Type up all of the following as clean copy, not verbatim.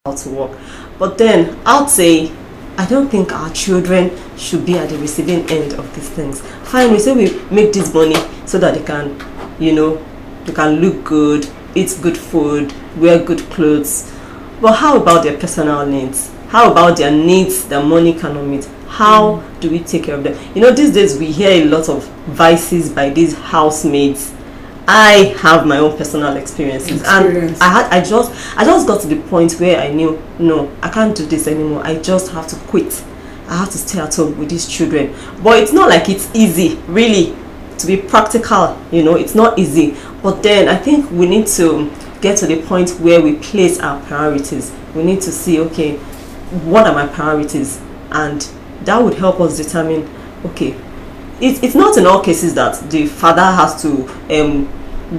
how to work. But then I'd say I don't think our children should be at the receiving end of these things. Fine, we say we make this money so that they can, they can look good, eat good food, wear good clothes. But how about their personal needs? How about their needs that money cannot meet? How do we take care of them? These days we hear a lot of vices by these housemaids. I have my own personal experiences, and I just got to the point where I knew, no, I can't do this anymore. I just have to quit. I have to stay at home with these children. But it's not like it's easy, really, to be practical. It's not easy. But then I think we need to get to the point where we place our priorities. We need to see, okay, what are my priorities? And that would help us determine, okay, it's not in all cases that the father has to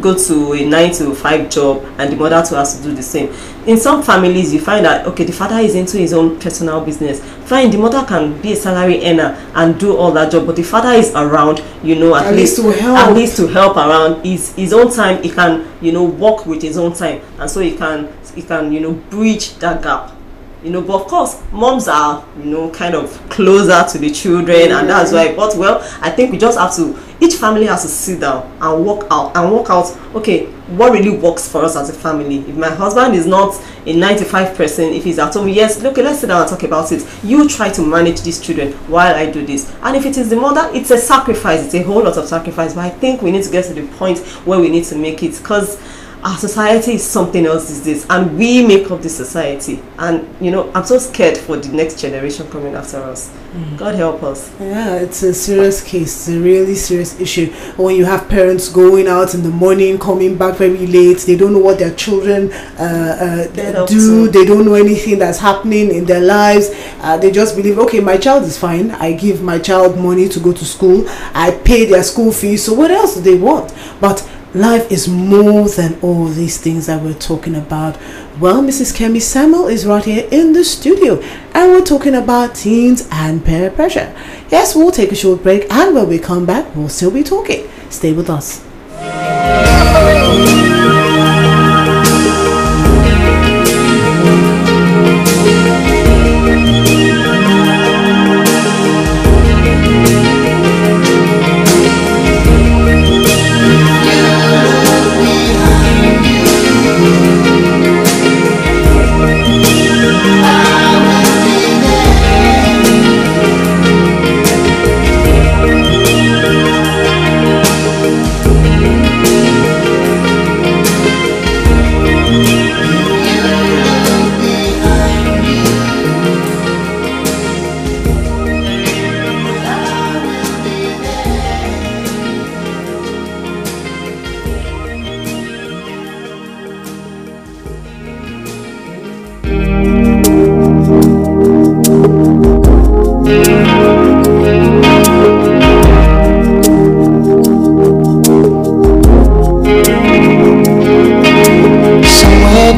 go to a 9 to 5 job and the mother too has to do the same. In some families, you find that, okay, the father is into his own personal business. Fine, the mother can be a salary earner and do all that job, but the father is around, at least to help around his own time. He can, work with his own time, and so he can, bridge that gap. But of course, moms are, kind of closer to the children, and that's why. But well, I think we just have to. Each family has to sit down and work out. Okay, what really works for us as a family? If my husband is not a 95 person, if he's at home, yes, okay, let's sit down and talk about it. You try to manage these children while I do this. And if it is the mother, it's a sacrifice. It's a whole lot of sacrifice. But I think we need to get to the point where we need to make it, because our society is something else these days, and we make up this society. And I'm so scared for the next generation coming after us. God help us. Yeah, it's a serious case. It's a really serious issue. When you have parents going out in the morning, coming back very late, they don't know what their children do. They don't know anything that's happening in their lives. They just believe, okay, my child is fine. I give my child money to go to school. I pay their school fees. So what else do they want? But life is more than all these things that we're talking about. Well, Mrs. Kemi Samuel is right here in the studio, and we're talking about teens and peer pressure. Yes, we'll take a short break, and when we come back, we'll still be talking. Stay with us.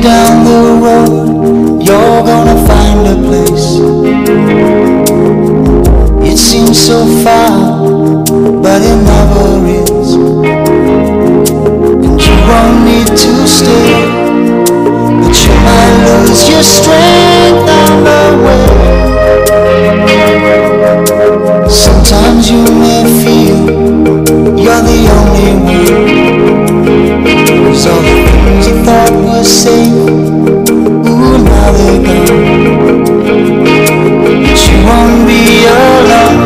Down the road, you're gonna find a place. It seems so far, but it never is. And you won't need to stay, but you might lose your strength on the way. Sometimes you may feel you're the only one, 'cause all the things you thought were safe, ooh, now they're gone. But you won't be alone,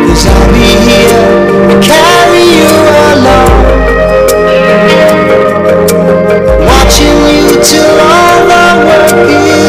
'cause I'll be here to carry you along, watching you till all the work is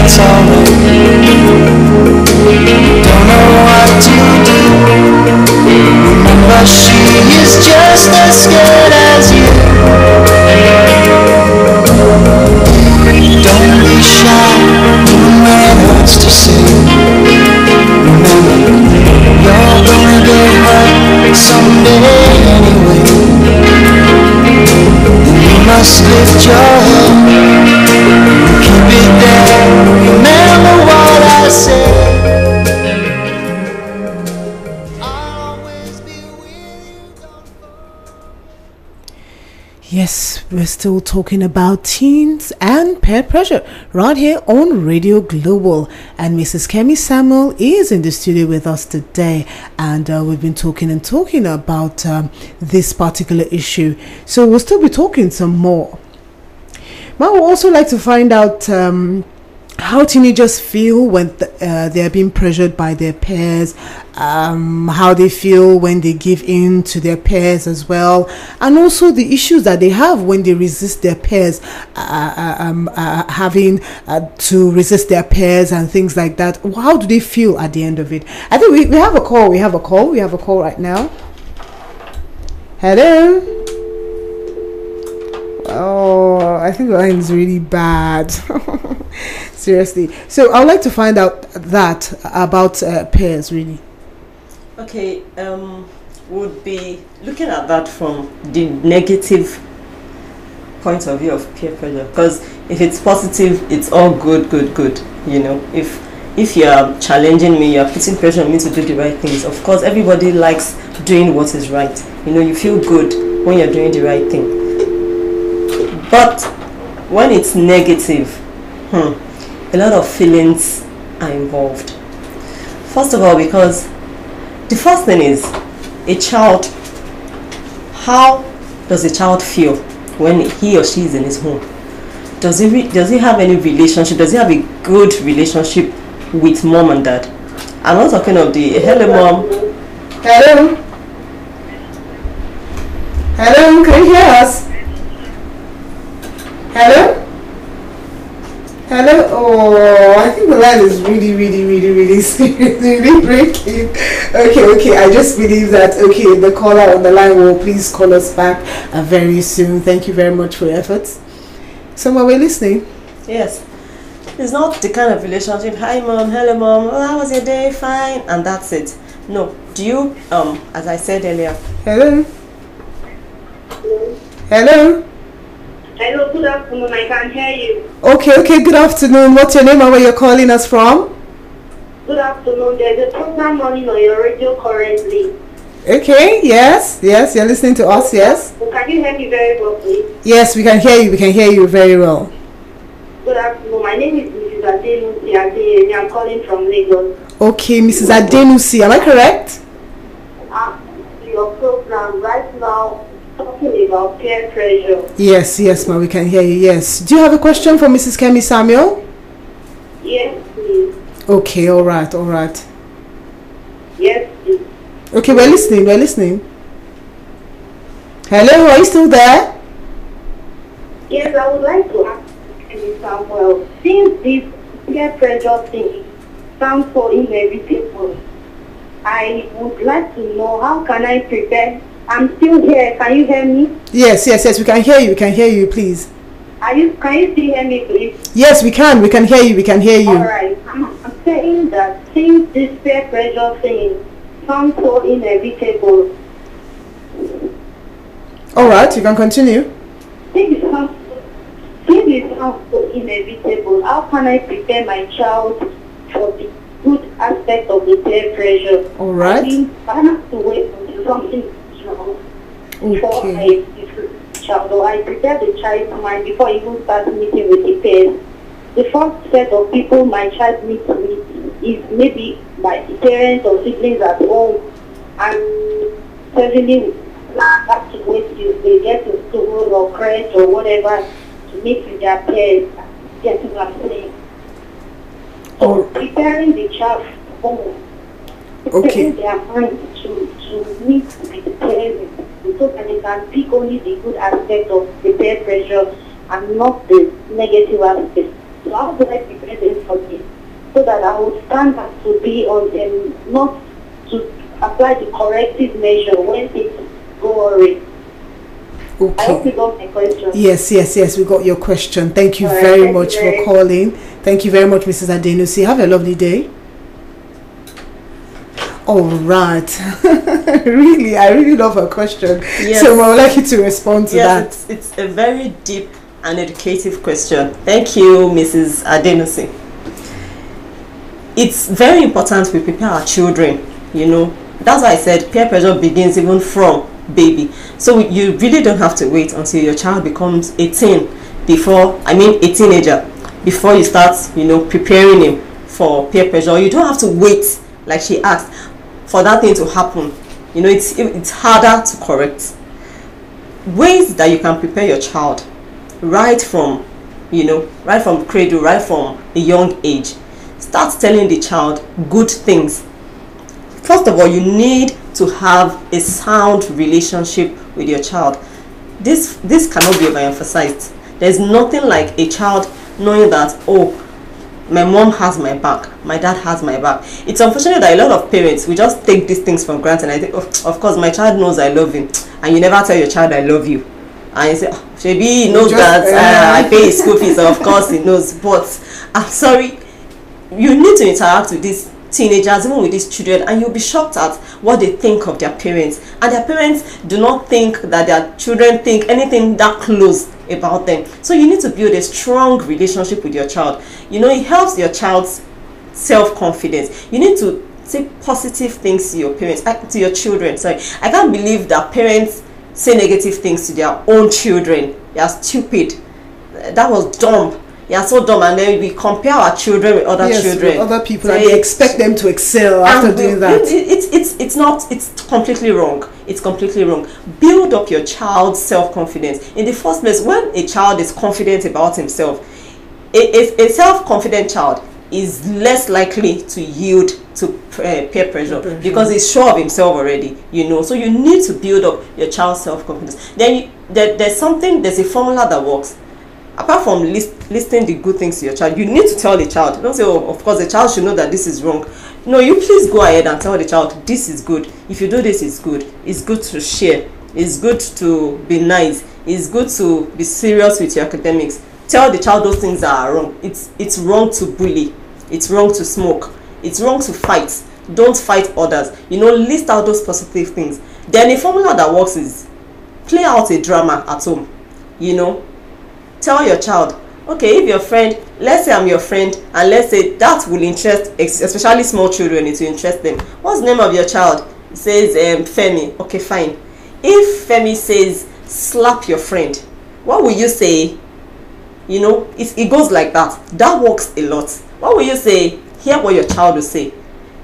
that's alright. Don't know what to do. Remember, she is just as scared as you. Don't be shy, even when it hurts to say. Remember, you're gonna get hurt someday anyway. And you must lift your head and keep it there. Remember what I said. Yes, we're still talking about teens and peer pressure right here on Radio Global. And Mrs. Kemi Samuel is in the studio with us today. And we've been talking about this particular issue. So we'll still be talking some more. But I would also like to find out how teenagers feel when they're being pressured by their peers, how they feel when they give in to their peers as well, and also the issues that they have when they resist their peers, having to resist their peers and things like that. How do they feel at the end of it? I think we have a call. We have a call right now. Hello. Oh, I think the line is really bad. Seriously. So I would like to find out that about peers, really. Okay, would be looking at that from the negative point of view of peer pressure. Because if it's positive, it's all good. You know, if you are challenging me, you are putting pressure on me to do the right things. Of course, everybody likes doing what is right. You know, you feel good when you're doing the right thing. But when it's negative, a lot of feelings are involved. First of all, because the first thing is a child. How does a child feel when he or she is in his home? Does he have any relationship? Does he have a good relationship with mom and dad? I'm not talking of the hello mom. Hello. Hello, can you hear us? Hello? Hello? Oh, I think the line is really seriously breaking. Okay. I just believe that, the caller on the line will please call us back very soon. Thank you very much for your efforts. Someone we're listening? Yes. It's not the kind of relationship, hi mom, hello mom, oh, how was your day? Fine. And that's it. No. Do you, as I said earlier. Hello? Hello? Hello, good afternoon. I can hear you. Okay. Good afternoon. What's your name and where you're calling us from? Good afternoon. There's a program running on your radio currently. Okay. Yes. You're listening to us. Yes. Can you hear me very well, please? Yes, we can hear you. We can hear you very well. Good afternoon. My name is Mrs. Adenusi. I'm calling from Lagos. Okay, Mrs. Adenusi. Am I correct? Your program right now. Talking about peer pressure. Yes, ma, we can hear you. Yes. Do you have a question for Mrs. Kemi Samuel? Yes, please. Okay, all right. Yes, please. Okay, we're listening. Hello, are you still there? Yes, I would like to ask Kemi Samuel, since this peer pressure thing sounds so inevitable, I would like to know how can I prepare. I'm still here. Can you hear me? Yes. We can hear you. We can hear you, please. Can you still hear me, please? Yes, we can. We can hear you. All right. I'm saying that since this peer pressure thing sounds so inevitable. All right. You can continue. Since it sounds so inevitable, how can I prepare my child for the good aspect of the peer pressure? All right. I have to wait until something. Before I prepare the child's mind before he even starts meeting with the peers. The first set of people my child needs to meet is maybe my parents or siblings at home, and certainly have to wait till they get to school or crèche or whatever to meet with their peers. Get what I'm saying. So preparing the child for home. Preparing their mind to meet with the parents so that they can pick only the good aspect of the peer pressure and not the negative aspect. So how do I prepare them for this? So that I will stand up to be on them, not to apply the corrective measure when things go awry. Okay. I hope you got my question. Yes, we got your question. Thank you All right, very thank much you for very calling. Thank you very much, Mrs. Adenusi. Have a lovely day. All right. Really, I really love her question. Yes. So I would like you to respond to that. Yes, it's a very deep and educative question. Thank you, Mrs. Adenusi. It's very important we prepare our children, you know. That's why I said peer pressure begins even from baby. So you really don't have to wait until your child becomes 18 a teenager, before you start, you know, preparing him for peer pressure. You don't have to wait, like she asked, for that thing to happen. You know, it's harder to correct. Ways that you can prepare your child right from cradle, right from a young age. Start telling the child good things. First of all, you need to have a sound relationship with your child. This cannot be overemphasized. There's nothing like a child knowing that, oh, my mom has my back, my dad has my back. It's unfortunate that a lot of parents, we just take these things for granted. And I think, oh, of course, my child knows I love him. And you never tell your child I love you. And you say, oh, maybe he knows that I pay his school fees. So of course he knows. But I'm sorry, you need to interact with these teenagers, even with these children, and you'll be shocked at what they think of their parents. And their parents do not think that their children think anything that close about them. So you need to build a strong relationship with your child. You know, it helps your child's self-confidence. You need to say positive things to your parents, to your children. Sorry, I can't believe that parents say negative things to their own children. They are stupid. That was dumb. They are so dumb. And then we compare our children with other children, with other people, so and we expect them to excel after doing that. It's completely wrong. It's completely wrong. Build up your child's self-confidence. In the first place, when a child is confident about himself, a self-confident child is less likely to yield to peer pressure because he's sure of himself already, you know. So you need to build up your child's self-confidence. Then there's a formula that works. Apart from listing the good things to your child, you need to tell the child. Don't say, oh, of course the child should know that this is wrong. No, you please go ahead and tell the child, this is good. If you do this, it's good. It's good to share. It's good to be nice. It's good to be serious with your academics. Tell the child those things that are wrong. It's wrong to bully. It's wrong to smoke. It's wrong to fight. Don't fight others. You know, list out those positive things. Then a formula that works is play out a drama at home. You know, tell your child, okay, if your friend, let's say I'm your friend, and let's say that will interest, especially small children, it will interest them. What's the name of your child? It says Femi. Okay, fine. If Femi says slap your friend, what will you say? You know, it goes like that. That works a lot. What will you say? Hear what your child will say.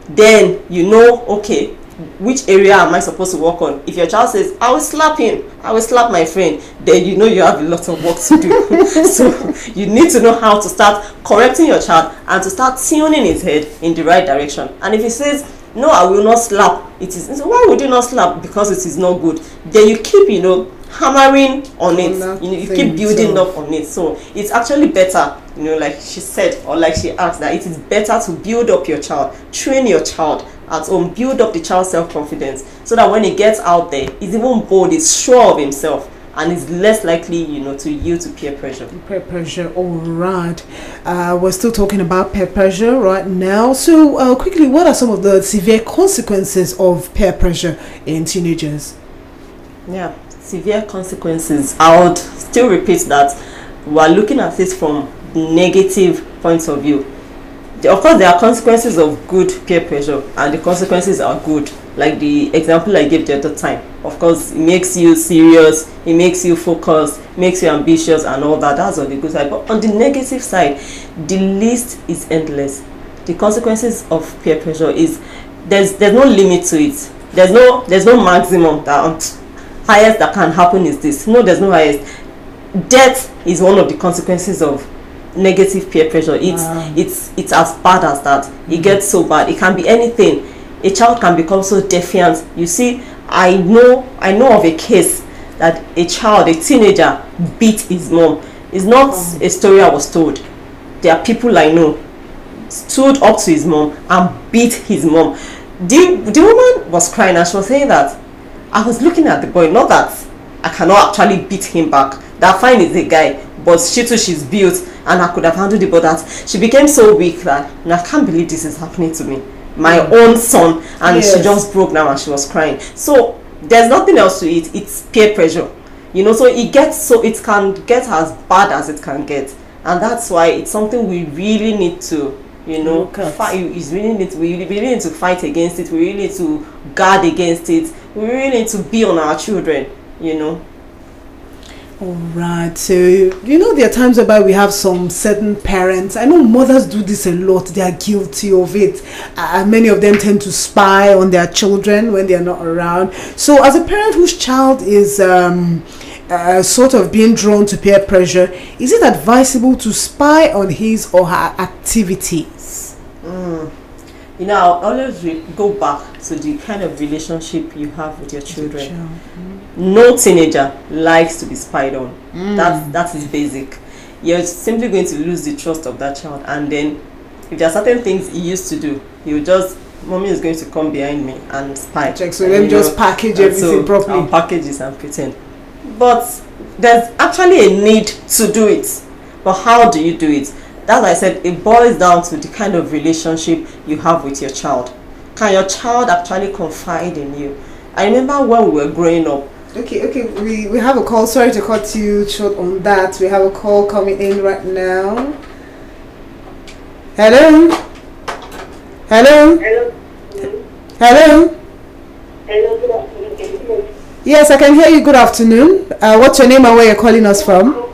Then you know, okay, which area am I supposed to work on? If your child says, I will slap him, I will slap my friend, then you know you have a lot of work to do. So you need to know how to start correcting your child and to start tuning his head in the right direction. And if he says, no, I will not slap, so why would you not slap? Because it is not good. Then you keep, you know, hammering on it. You know, you keep building up on it. So it's actually better, you know, like she said, or like she asked, that it is better to build up your child, train your child at home, build up the child's self-confidence, so that when he gets out there, he's even bold, he's sure of himself, and is less likely, you know, to yield to peer pressure. Peer pressure, all right. We're still talking about peer pressure right now. So quickly, what are some of the severe consequences of peer pressure in teenagers? Yeah, severe consequences. I would still repeat that we're looking at this from negative points of view. Of course, there are consequences of good peer pressure, and the consequences are good. Like the example I gave the other time. Of course, it makes you serious, it makes you focused, makes you ambitious, and all that. That's on the good side. But on the negative side, the list is endless. The consequences of peer pressure is there's no limit to it. There's no maximum. That highest that can happen is this. No, there's no highest. Death is one of the consequences of negative peer pressure. It's as bad as that. It gets so bad. It can be anything. A child can become so defiant. You see, I know of a case that a teenager beat his mom. It's not a story I was told. there are people I know stood up to his mom and beat his mom. The woman was crying and she was saying that I was looking at the boy, not that I cannot actually beat him back. That fine is a guy, but she too, she's built and I could have handled it, but that she became so weak that I can't believe this is happening to me. My own son, and she just broke down and she was crying. So there's nothing else to it. It's peer pressure, you know. So it can get as bad as it can get, and that's why it's something we really need to, you know, fight. We really need to fight against it. We really need to guard against it. We really need to be on our children, you know. All right, so you know there are times whereby we have some certain parents. I know mothers do this a lot. They are guilty of it. Many of them tend to spy on their children when they are not around. So as a parent whose child is sort of being drawn to peer pressure, is it advisable to spy on his or her activities? You know, I'll always go back to the kind of relationship you have with your children. No teenager likes to be spied on. That is basic. You're simply going to lose the trust of that child, and then if there are certain things he used to do, he'll just, mommy is going to come behind me and spy. Check, so let me just package everything properly. I'll package this and pretend. But there's actually a need to do it. But how do you do it? As I said, it boils down to the kind of relationship you have with your child. Can your child actually confide in you? I remember when we were growing up. Okay, we have a call. Sorry to cut you short on that. We have a call coming in right now. Hello? Hello? Hello. Hello? Hello, good afternoon. Can you hear me? Yes, I can hear you. Good afternoon. What's your name and where you're calling us from?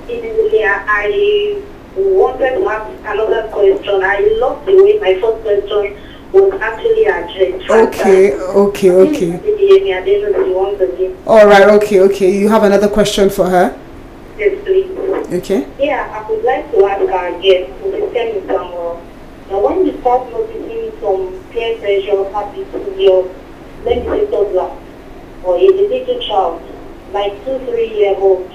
I wanted to ask another question. I love the way my first question was actually addressed. Okay. All right, okay. You have another question for her? Yes, please. Okay. Yeah, I would like to ask her again to the same Samuel. Now, when you start noticing some peer pressure habits in your, let me say, toddler or a little child, like 2-3-year-old,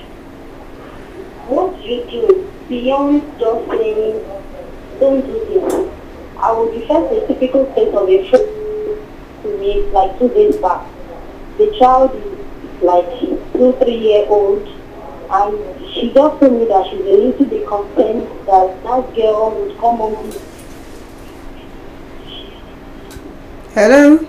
what do you do beyond just saying, don't do this? I would refer to a typical case of a friend to me like 2 days back. The child is like 2-3-year-old, and she just told me that she's a little bit concerned that that girl would come on to. Hello?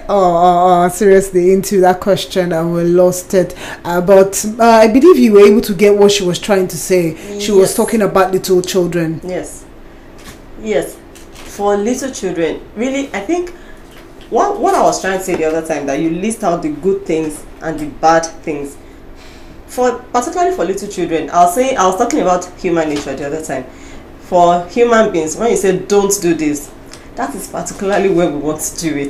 Oh, seriously, into that question and we lost it. But I believe you were able to get what she was trying to say. She was talking about little children. Yes. For little children, really, I think what I was trying to say the other time, that you list out the good things and the bad things. Particularly for little children, I was talking about human nature the other time. For human beings, when you say don't do this, that is particularly where we want to do it.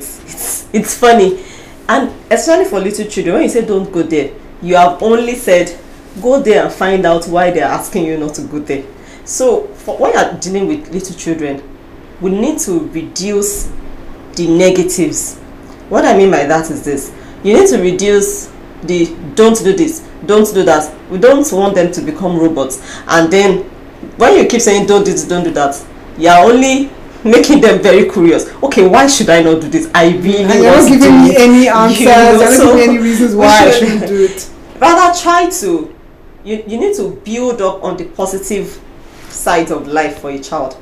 It's funny. And especially for little children, when you say don't go there, you have only said go there and find out why they are asking you not to go there. So when you are dealing with little children, we need to reduce the negatives. What I mean by that is this: you need to reduce the don't do this, don't do that. We don't want them to become robots, and then when you keep saying don't do this, don't do that, you're only making them very curious. Okay, why should I not do this? I really and you're not giving me any answers. You're not giving me any reasons why I shouldn't do it. Rather try to, you need to build up on the positive sides of life for a child,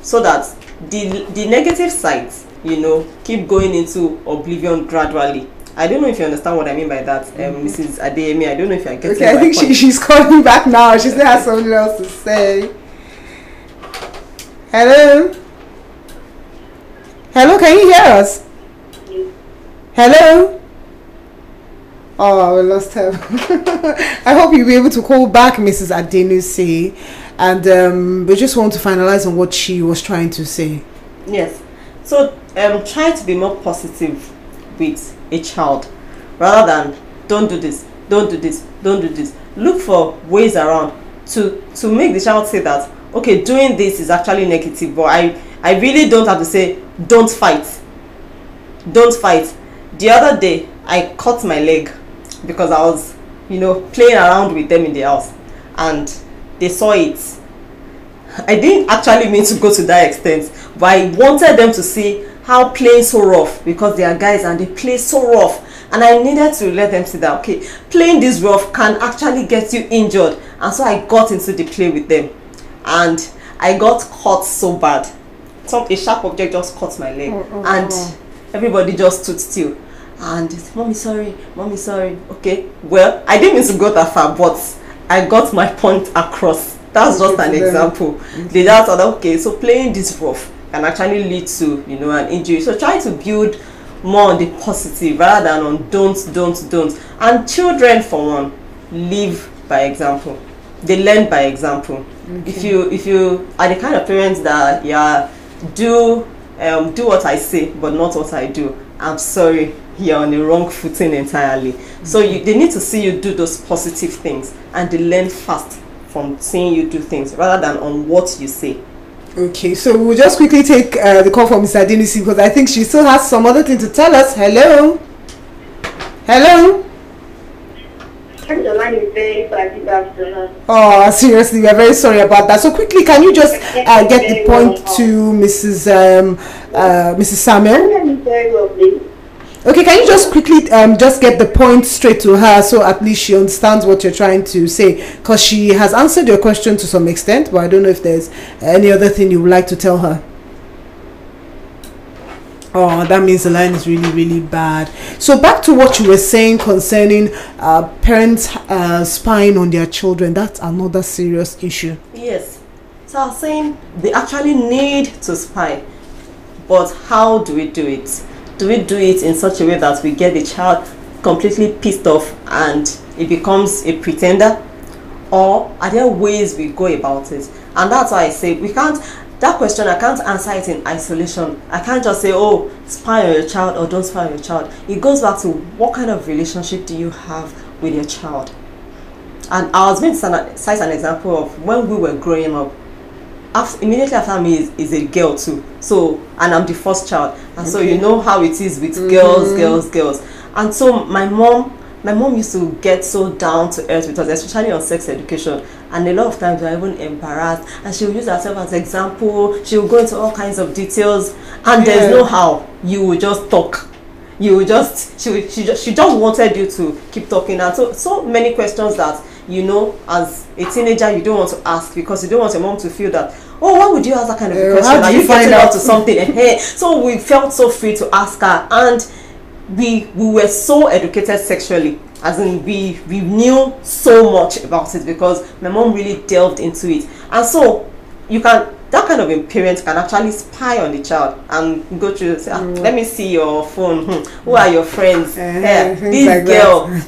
so that the negative sides, keep going into oblivion gradually. I don't know if you understand what I mean by that, Mrs. Adeyemi. I don't know if you're getting I think she's calling back now. She still has something else to say. Hello? Hello, can you hear us? Hello? Oh, we lost her. I hope you'll be able to call back Mrs. Adenusi. And we just want to finalize on what she was trying to say. Yes. So try to be more positive with a child, rather than don't do this, don't do this, don't do this. Look for ways around to make the child say that, okay, doing this is actually negative, but I really don't have to say don't fight. The other day I cut my leg because I was playing around with them in the house, and they saw it. I didn't actually mean to go to that extent, but I wanted them to see how playing so rough, because they are guys and they play so rough, and I needed to let them see that, okay, playing this rough can actually get you injured. And so I got into the play with them, and I got caught so bad. A sharp object just caught my leg, and everybody just stood still. And mommy sorry, okay, well, I didn't mean to go that far, but I got my point across. That's just an example. They just thought, okay, so playing this rough can actually lead to an injury. So try to build more on the positive rather than on don't. And children, for one, live by example. They learn by example. If you are the kind of parents that do what I say but not what I do, I'm sorry, you're on the wrong footing entirely. So they need to see you do those positive things, and they learn fast from seeing you do things rather than on what you say. Okay, so we'll just quickly take the call from Mr. Denisi, because I think she still has some other thing to tell us. Hello? The line is very bad this afternoon. Oh, seriously, we're very sorry about that. So quickly, can you just get the point to Mrs. Samuel? Very well, please. Okay, can you just quickly just get the point straight to her, so at least she understands what you're trying to say? Because she has answered your question to some extent, but I don't know if there's any other thing you would like to tell her. Oh, that means the line is really, really bad. So back to what you were saying concerning parents spying on their children. That's another serious issue. Yes. So I was saying they actually need to spy. But how do we do it? Do we do it in such a way that we get the child completely pissed off and it becomes a pretender? Or are there ways we go about it? And that's why I say we can't. That question, I can't answer it in isolation. I can't just say, oh, spy on your child or don't spy on your child. It goes back to what kind of relationship do you have with your child. And I was going to cite an example of when we were growing up. Immediately after me is a girl too. So, and I'm the first child. And so you know how it is with girls. And so my mom used to get so down to earth with us, especially on sex education. And a lot of times we are even embarrassed, and she will use herself as example. She will go into all kinds of details, and there's no how. You will just talk. You will just she just wanted you to keep talking. And so many questions that as a teenager you don't want to ask, because you don't want your mom to feel that, oh, why would you ask that kind of a question? Are you getting out to something? So we felt so free to ask her, and we were so educated sexually, as in we knew so much about it because my mom really delved into it. And so that kind of a parent can actually spy on the child and go through, say, let me see your phone. Who are your friends? This like girl is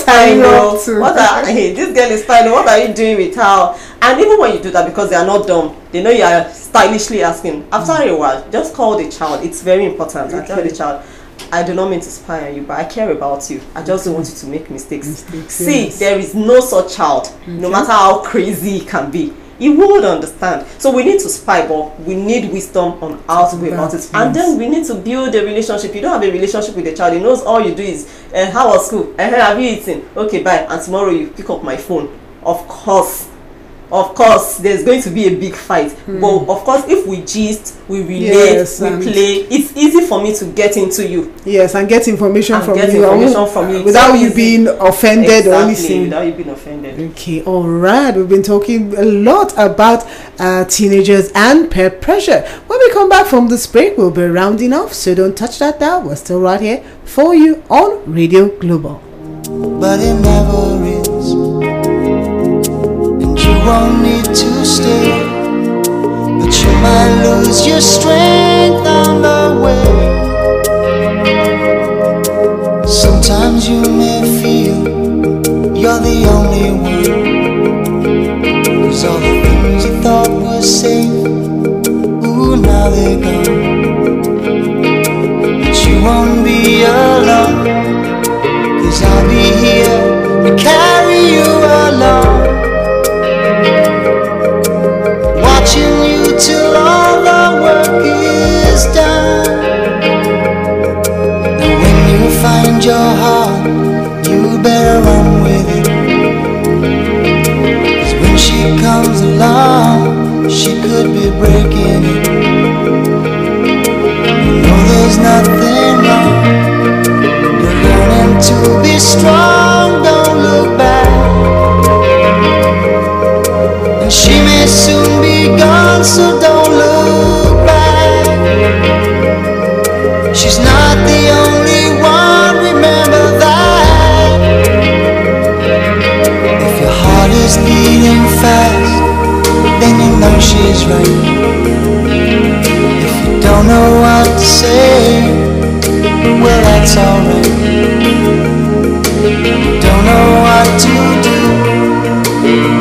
fine. This girl is fine. What are you doing with her? And even when you do that, because they are not dumb, they know you are stylishly asking. After a while, just call the child. It's very important. I tell the child, I do not mean to spy on you, but I care about you. I just don't want you to make mistakes. See, there is no such child, no matter how crazy it can be. You would understand. So we need to spy, but we need wisdom on how to go about it. And then we need to build a relationship. You don't have a relationship with the child. He knows all you do is, how was school? Have you eaten? Okay, bye. And tomorrow you pick up my phone. Of course, there's going to be a big fight. But of course, if we gist, we relate, we play, it's easy for me to get into you. Yes, and get information from you. Without you being offended or anything. Without you being offended. Okay, all right. We've been talking a lot about teenagers and peer pressure. When we come back from this break, we'll be rounding off. So don't touch that dial. We're still right here for you on Radio Global. But it never is. You won't need to stay, but you might lose your strength on the way. Sometimes you may feel you're the only one, 'cause all the things you thought were safe, ooh, now they're gone. But you won't be alone, 'cause I'll be here to carry you along, watching you till all the work is done. And when you find your heart, you better run with along, she could be breaking it. You know there's nothing wrong. You're learning to be strong, don't look back. And she may soon be gone, so don't look back. She's not the only one, remember that. If your heart is beating fast, then you know she's right. If you don't know what to say, well that's alright. Don't know what to do,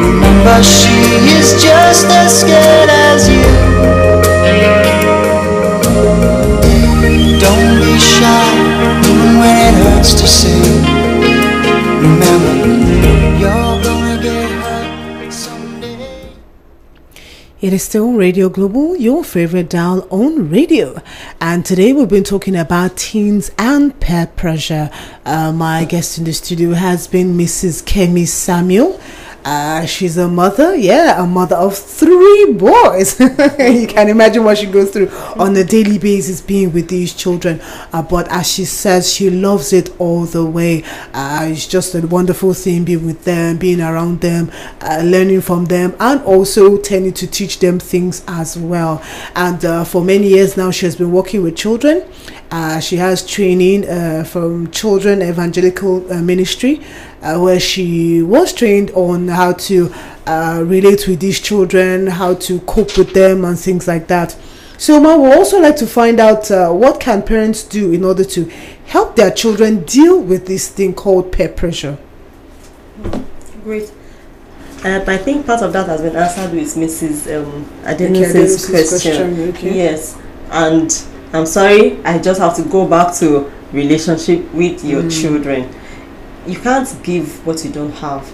remember she is just as scared as you. Don't be shy, even when it hurts to say. Remember, you're gonna get hurt someday. It is still Radio Global, your favorite dial on radio. And today we've been talking about teens and peer pressure. My guest in the studio has been Mrs. Kemi Samuel. She's a mother, a mother of 3 boys. You can imagine what she goes through on a daily basis being with these children. But as she says, she loves it all the way. It's just a wonderful thing being with them, being around them, learning from them, and also tending to teach them things as well. And for many years now, she has been working with children. She has training from Children Evangelical Ministry, where she was trained on how to relate with these children, how to cope with them and things like that. So Ma, we also like to find out what can parents do in order to help their children deal with this thing called peer pressure. Great. I think part of that has been answered with Mrs. Adenuse's question. Okay. Yes, and I'm sorry, I just have to go back to relationship with your children. You can't give what you don't have.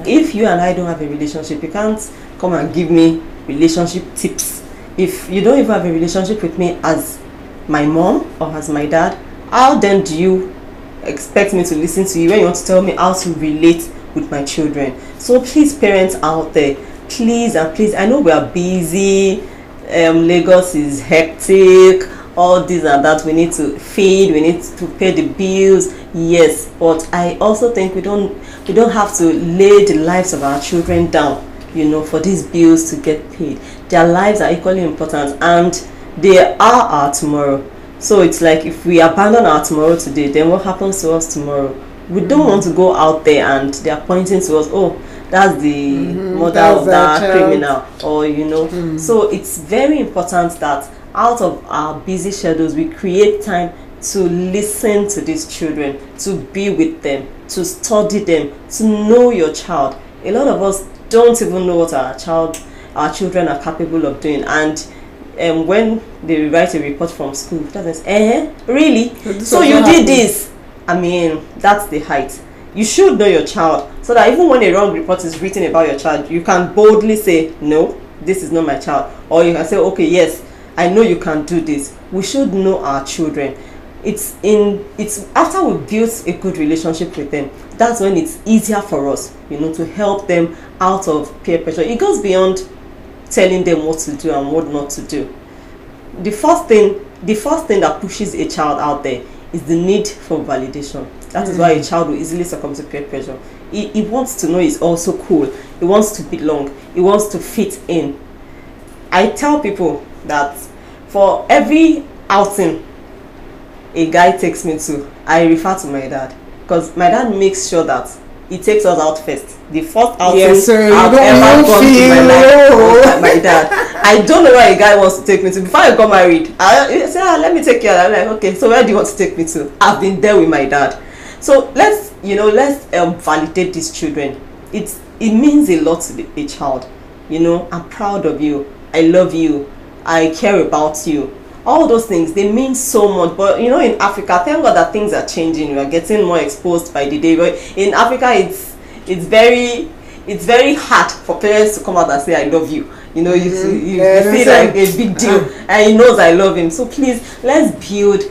If you and I don't have a relationship, you can't come and give me relationship tips. If you don't even have a relationship with me as my mom or as my dad, how then do you expect me to listen to you when you want to tell me how to relate with my children? So please, parents out there, please and please, I know we are busy, Lagos is hectic, all this and that, we need to feed, we need to pay the bills, yes, but I also think we don't have to lay the lives of our children down, you know, for these bills to get paid. Their lives are equally important and they are our tomorrow. So it's like if we abandon our tomorrow today, then what happens to us tomorrow? We don't want to go out there and they are pointing to us, oh, that's the mother of that criminal, or you know. So it's very important that out of our busy schedules, we create time to listen to these children, to be with them, to study them, to know your child. A lot of us don't even know what our children are capable of doing, and when they write a report from school, that says, really? So you did this? I mean, that's the height. You should know your child, so that even when a wrong report is written about your child, you can boldly say, no, this is not my child. Or you can say, okay, yes, I know you can do this. We should know our children. It's after we build a good relationship with them, that's when it's easier for us, you know, to help them out of peer pressure. It goes beyond telling them what to do and what not to do. The first thing that pushes a child out there is the need for validation. That is why a child will easily succumb to peer pressure. He wants to know he's also cool. He wants to belong. He wants to fit in. I tell people that for every outing a guy takes me to, I refer to my dad, because my dad makes sure that he takes us out first. The first outing I've ever gone to my life was my dad. I don't know where a guy wants to take me to. Before I got married, I said, let me take you. I'm like, okay, so where do you want to take me to? I've been there with my dad. So let's validate these children. It means a lot to a child. You know, I'm proud of you. I love you. I care about you. All those things, they mean so much. But you know, in Africa, thank God that things are changing. We are getting more exposed by the day. But in Africa, it's very hard for parents to come out and say I love you. You know, you feel like a big deal, and he knows I love him. So please, let's build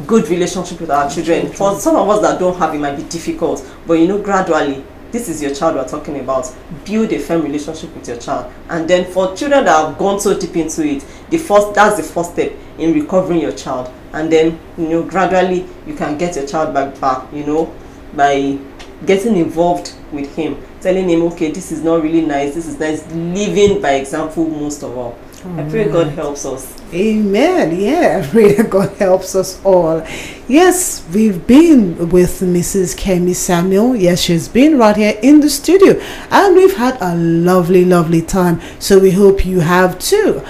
good relationship with our children. For some of us that don't have, it might be difficult, but you know, gradually this is your child we're talking about. Build a firm relationship with your child. And then for children that have gone so deep into it, that's the first step in recovering your child. And then, gradually you can get your child back, by getting involved with him, telling him, okay, this is not really nice, this is nice, living by example most of all. I pray God helps us. Amen. Yeah, I pray that God helps us all. Yes, we've been with Mrs. Kemi Samuel. Yes, she's been right here in the studio, and we've had a lovely time. So we hope you have too.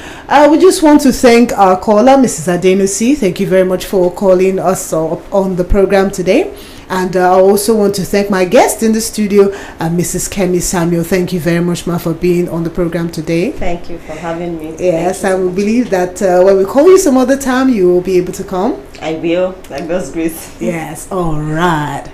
We just want to thank our caller, Mrs. Adenusi. Thank you very much for calling us on the program today. And I also want to thank my guest in the studio, Mrs. Kemi Samuel. Thank you very much, Ma, for being on the program today. Thank you for having me. Yes, I will believe that when we call you some other time, you will be able to come. I will, like God's grace. Yes, all right.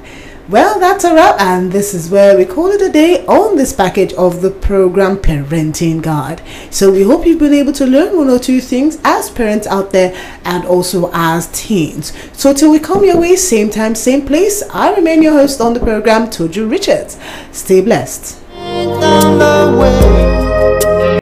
Well, that's a wrap, and this is where we call it a day on this package of the program Parenting Guide. So we hope you've been able to learn one or two things as parents out there and also as teens. So till we come your way, same time, same place, I remain your host on the program, Toju Richards. Stay blessed. Down the way.